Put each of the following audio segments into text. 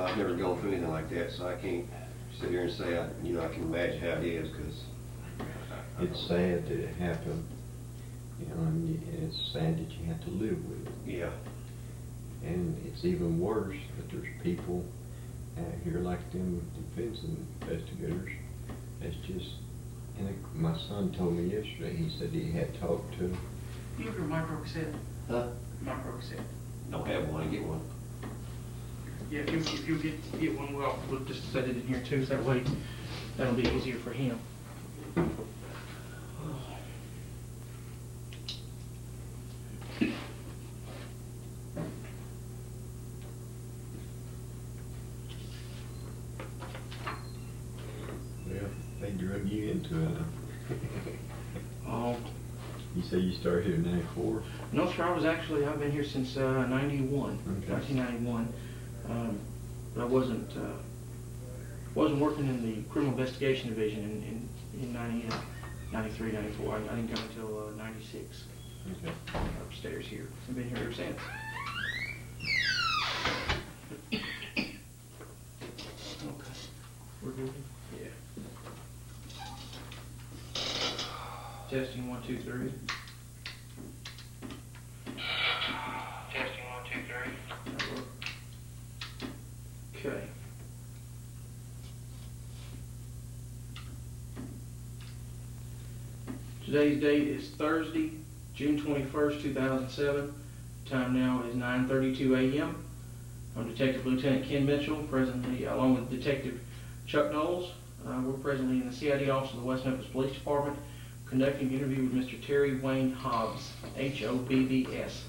I've never gone through anything like that, so I can't sit here and say, I can imagine how it is, because It's sad that it happened, and it's sad that you have to live with it. Yeah. And it's even worse that there's people out here like them defense investigators that's just, my son told me yesterday, he said he had talked to. You have your micro cassette? Huh? Micro cassette. Don't have one, get one. Yeah, if you get one, we'll just set it in here too, so that way that'll be easier for him. Well, they drug you into it. Oh. You say you started here in '94? No, sir, I've been here since 91, Okay. 1991. But I wasn't working in the criminal investigation division in 93, 94. I didn't come until 96. Okay. Upstairs here. I've been here ever since. Okay. We're good? Yeah. Testing 1, 2, 3. Testing 1, 2, 3. Okay. Today's date is Thursday, June 21st, 2007. Time now is 9:32 a.m. I'm Detective Lieutenant Ken Mitchell, presently along with Detective Chuck Knowles. We're presently in the CID office of the West Memphis Police Department, conducting an interview with Mr. Terry Wayne Hobbs, Hobbs,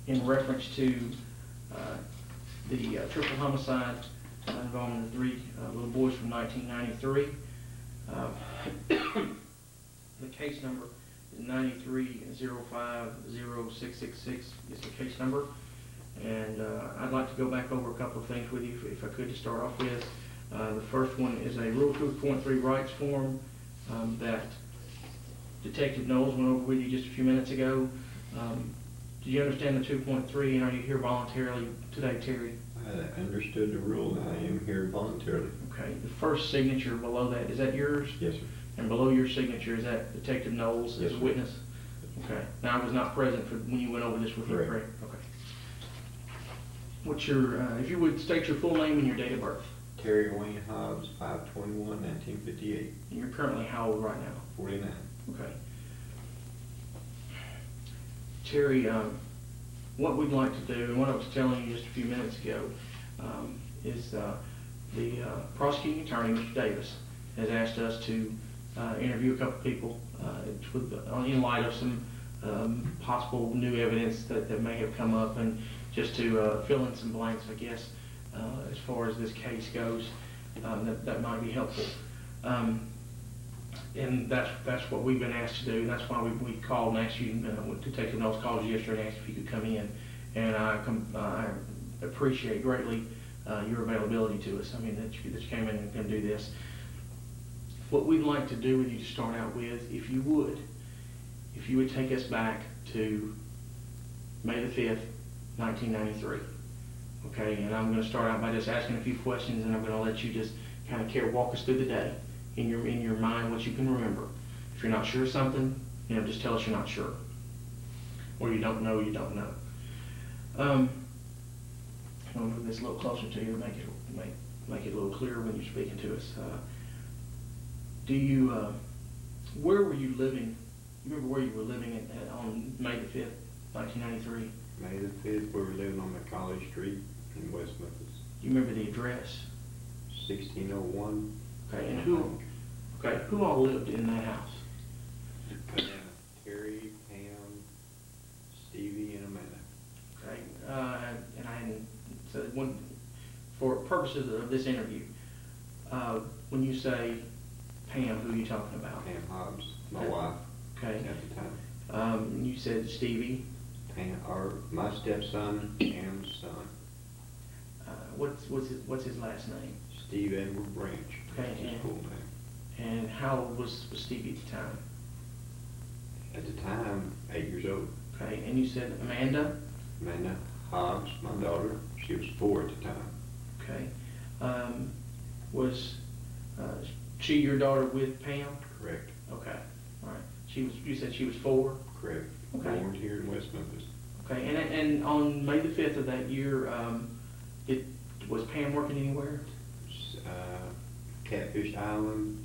in reference to the triple homicide involving the 3 little boys from 1993. The case number is 93-05-0666 is the case number. And I'd like to go back over a couple of things with you, if I could, to start off with. The first one is a Rule 2.3 rights form that Detective Knowles went over with you just a few minutes ago. Do you understand the 2.3, and are you here voluntarily today, Terry? I understood the rule, and I am here voluntarily. Okay. The first signature below that, is that yours? Yes, sir. And below your signature, is that Detective Knowles Yes, as a sir. witness? Okay. Now, I was not present for when you went over this with him, Correct. correct? Okay. What's your, if you would state your full name and your date of birth? Terry Wayne Hobbs, 5/21/1958. And you're currently how old right now? 49. Okay. Terry, what we'd like to do, and what I was telling you just a few minutes ago, is the prosecuting attorney, Mr. Davis, has asked us to interview a couple people in light of some possible new evidence that may have come up, and just to fill in some blanks, I guess, as far as this case goes, that might be helpful. And that's what we've been asked to do, and that's why we called and asked you, Detective Knowles called you yesterday and asked if you could come in. And I appreciate greatly your availability to us. I mean, that you came in and do this. What we'd like to do with you to start out with, if you would take us back to May the 5th, 1993. Okay, and I'm going to start out by just asking a few questions, and I'm going to let you just kind of walk us through the day in your mind, what you can remember. If you're not sure of something, just tell us you're not sure, or you don't know. I'm going to move this a little closer to you to make it a little clearer when you're speaking to us. Where were you living? You remember where you were living on May the 5th, 1993? May the 5th, we were living on McCauley Street in West Memphis. Do you remember the address? 1601. Okay, and who all lived in that house? Terry, Pam, Stevie, and Amanda. Okay, and I hadn't said for purposes of this interview, when you say Pam, who are you talking about? Pam Hobbs, my wife. Okay. At the time. You said Stevie. Pam, my stepson, Pam's son. What's his last name? Steve Edward Branch. Okay. That's his full name. And how old was Stevie at the time? At the time, 8 years old. Okay, and you said Amanda? Amanda Hobbs, my daughter, she was 4 at the time. Okay. Was she your daughter with Pam? Correct. Okay, all right. You said she was 4? Correct. Okay. Born here in West Memphis. Okay, and on May the 5th of that year, was Pam working anywhere? Catfish Island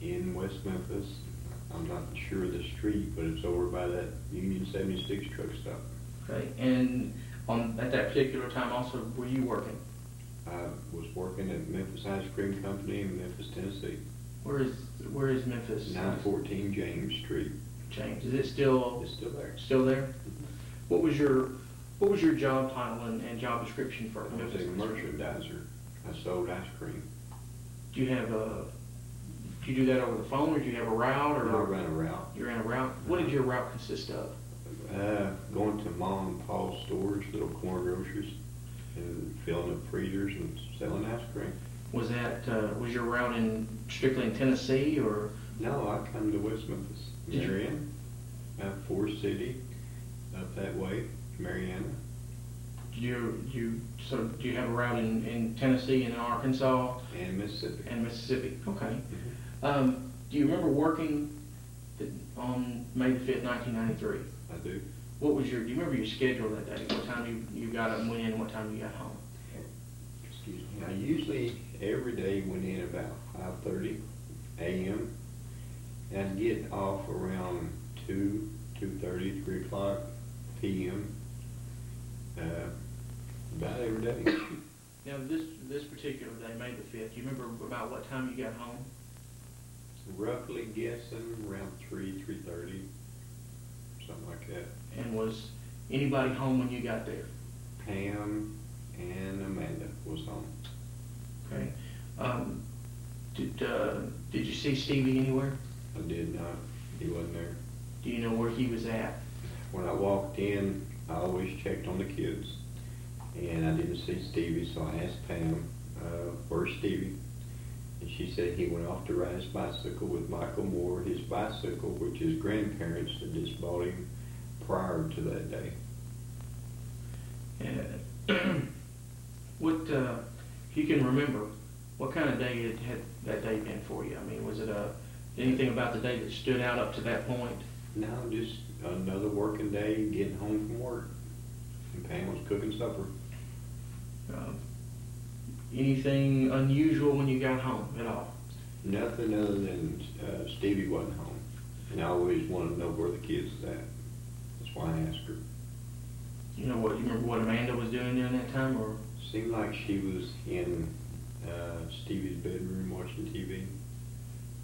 in West Memphis. I'm not sure of the street, but it's over by that Union 76 truck stop. Okay, and at that particular time also, were you working? I was working at Memphis Ice Cream Company in Memphis, Tennessee. Where is Memphis? 914 James Street. James, is it still It's still there. still there? Mhm. What was your job title and job description for I was Memphis? a merchandiser. I sold ice cream. Do you do that over the phone, or do you have a route, or? I ran a route. You ran a route. What did your route consist of? Going to mom and pa's stores, little corner groceries, and filling up freezers and selling ice cream. Was your route strictly in Tennessee, or? No, I come to West Memphis, Did you? Marion, Forest City, up that way, Mariana. Do you have a route in Tennessee and Arkansas And Mississippi. and Mississippi? Okay. Mhm. Do you remember working on May the 5th, 1993? I do. Do you remember your schedule that day? What time you got up and went in, what time you got home? Excuse me. I usually every day went in about 5:30 a.m. and I'd get off around 2:30, 3 o'clock p.m. About every day. Now, this particular day, May the 5th, do you remember about what time you got home? Roughly guessing around 3:30, something like that. And was anybody home when you got there? Pam and Amanda was home. Okay. Did you see Stevie anywhere? I did not. He wasn't there. Do you know where he was at? When I walked in, I always checked on the kids, and I didn't see Stevie, so I asked Pam, where's Stevie? And she said he went off to ride his bicycle with Michael Moore, his bicycle, which his grandparents had just bought him prior to that day. If you can remember, what kind of day had that day been for you? I mean, was it anything about the day that stood out up to that point? No, just another working day, getting home from work, and Pam was cooking supper. Anything unusual when you got home at all? Nothing other than Stevie wasn't home, and I always wanted to know where the kids was at. That's why I asked her. You remember what Amanda was doing during that time, or? Seemed like she was in Stevie's bedroom watching TV.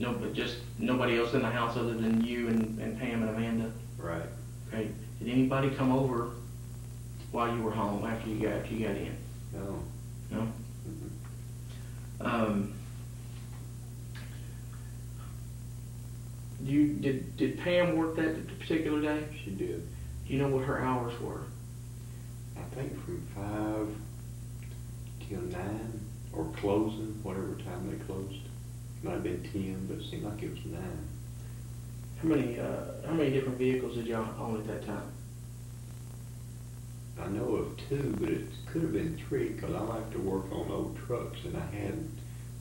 No, but just nobody else in the house other than you and Pam and Amanda? Right. Okay. Did anybody come over while you were home after you got in? No. No? Mm-mm. Did Pam work that particular day? She did. Do you know what her hours were? I think from 5 till 9, or closing, whatever time they closed. Might have been 10, but it seemed like it was 9. How many different vehicles did y'all own at that time? I know of 2, but it could have been 3, because I like to work on old trucks, and I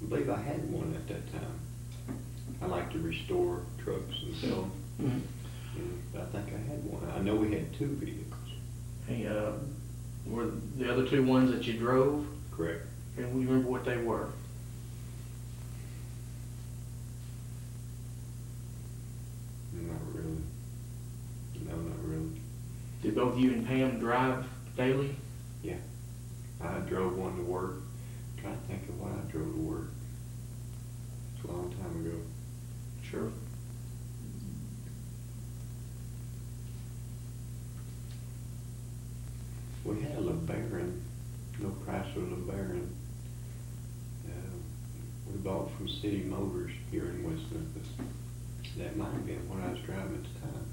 believe I had one at that time. I like to restore trucks and sell them. Mm-hmm. And I think I had one. I know we had 2 vehicles. Hey, were the other 2 ones that you drove? Correct. And we remember what they were? Not really. No, not really. Did both you and Pam drive daily? Yeah. I drove one to work. I'm trying to think of what I drove to work. It's a long time ago. Sure. We had a LeBaron, no Chrysler LeBaron. We bought from City Motors here in West Memphis. That might have been what I was driving at the time.